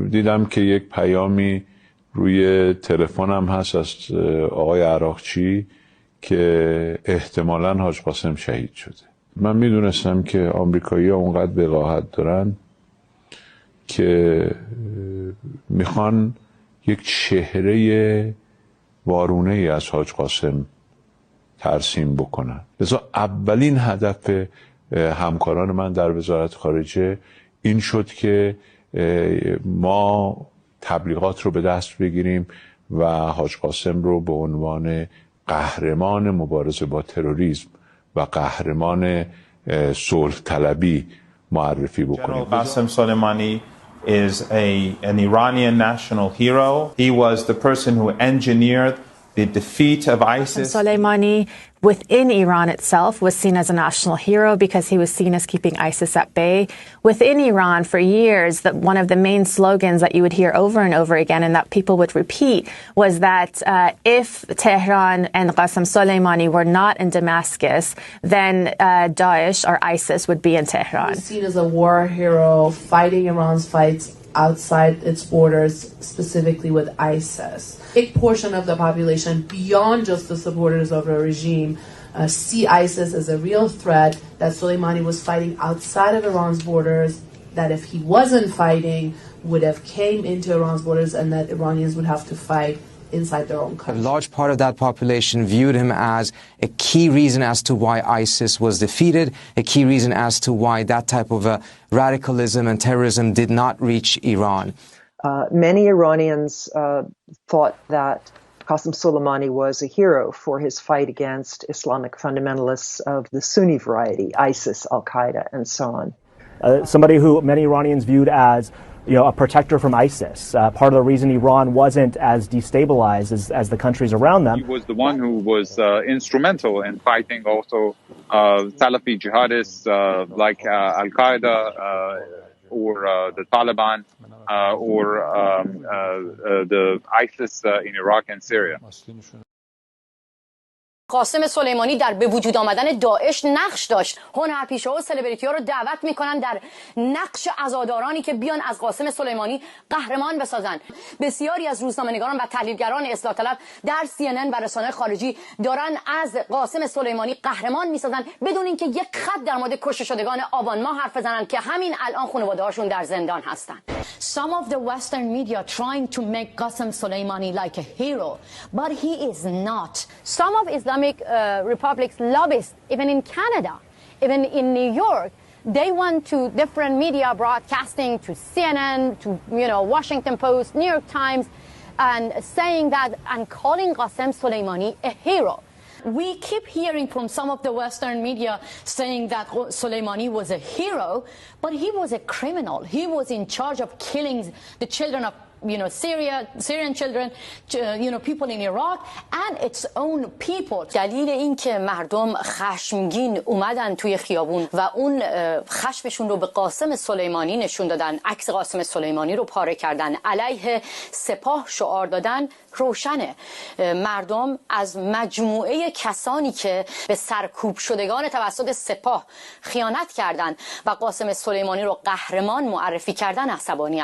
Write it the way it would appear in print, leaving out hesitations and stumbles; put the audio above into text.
دیدم که یک پیامی روی تلفنم هست از آقای عراقچی که احتمالاً حاج قاسم شهید شده. من میدونستم که آمریکایی‌ها اونقدر وقاحت دارن که میخوان یک چهره وارونه‌ای از حاج قاسم ترسیم بکنن. لذا اولین هدف همکاران من در وزارت خارجه این شد که ما تبلیغات رو به دست بگیریم و حاج قاسم رو به عنوان قهرمان مبارزه با تروریسم و قهرمان صلح طلبی معرفی بکنیم. قاسم Soleimani is an Iranian national hero. He was the person who engineered the defeat of ISIS. Soleimani within Iran itself was seen as a national hero because he was seen as keeping ISIS at bay. Within Iran for years, that one of the main slogans that you would hear over and over again and that people would repeat was that if Tehran and Qasem Soleimani were not in Damascus, then Daesh or ISIS would be in Tehran. He was seen as a war hero fighting Iran's fights outside its borders, specifically with ISIS. A portion of the population, beyond just the supporters of the regime, see ISIS as a real threat, that Soleimani was fighting outside of Iran's borders, that if he wasn't fighting, would have came into Iran's borders, and that Iranians would have to fight inside their own country. A large part of that population viewed him as a key reason as to why ISIS was defeated, a key reason as to why that type of radicalism and terrorism did not reach Iran. Many Iranians thought that Qasem Soleimani was a hero for his fight against Islamic fundamentalists of the Sunni variety, ISIS, Al-Qaeda, and so on. Somebody who many Iranians viewed as a protector from ISIS. Part of the reason Iran wasn't as destabilized as the countries around them. He was the one who was instrumental in fighting also Salafi jihadists like Al-Qaeda or the Taliban or the ISIS in Iraq and Syria. قاسم سلیمانی در به وجود آمدن داعش نقش داشت. هنرپیشه‌ها و سلبریتی‌ها رو دعوت می‌کنن در نقش عزادارانی که بیان از قاسم سلیمانی قهرمان بسازن. بسیاری از روزنامه‌نگاران و تحلیلگران اصلاح طلب در CNN و رسانه‌های خارجی دارن از قاسم سلیمانی قهرمان می‌سازن بدون اینکه یک خط در مورد کشته شدگان آبان ماه حرف بزنن که همین الان خانواده‌هاشون در زندان هستن. Some of the Western media trying to make Qasem Soleimani like a hero, but he is not. Some of Islamic republics lobbyists, even in Canada, even in New York, they went to different media broadcasting, to CNN, to Washington Post, New York Times, and saying that and calling Qasem Soleimani a hero. We keep hearing from some of the Western media saying that Soleimani was a hero, but he was a criminal. He was in charge of killing the children of Syrian children, people in Iraq and its own people. دلیل این که مردم خشمگین اومدن توی خیابون و اون خشمشون رو به قاسم سلیمانی نشون دادن، عکس قاسم سلیمانی رو پاره کردن، علیه سپاه شعار دادن، روشنه. مردم از مجموعه کسانی که به سرکوب شدگان توسط سپاه خیانت کردن و قاسم سلیمانی رو قهرمان معرفی کردن عصبانی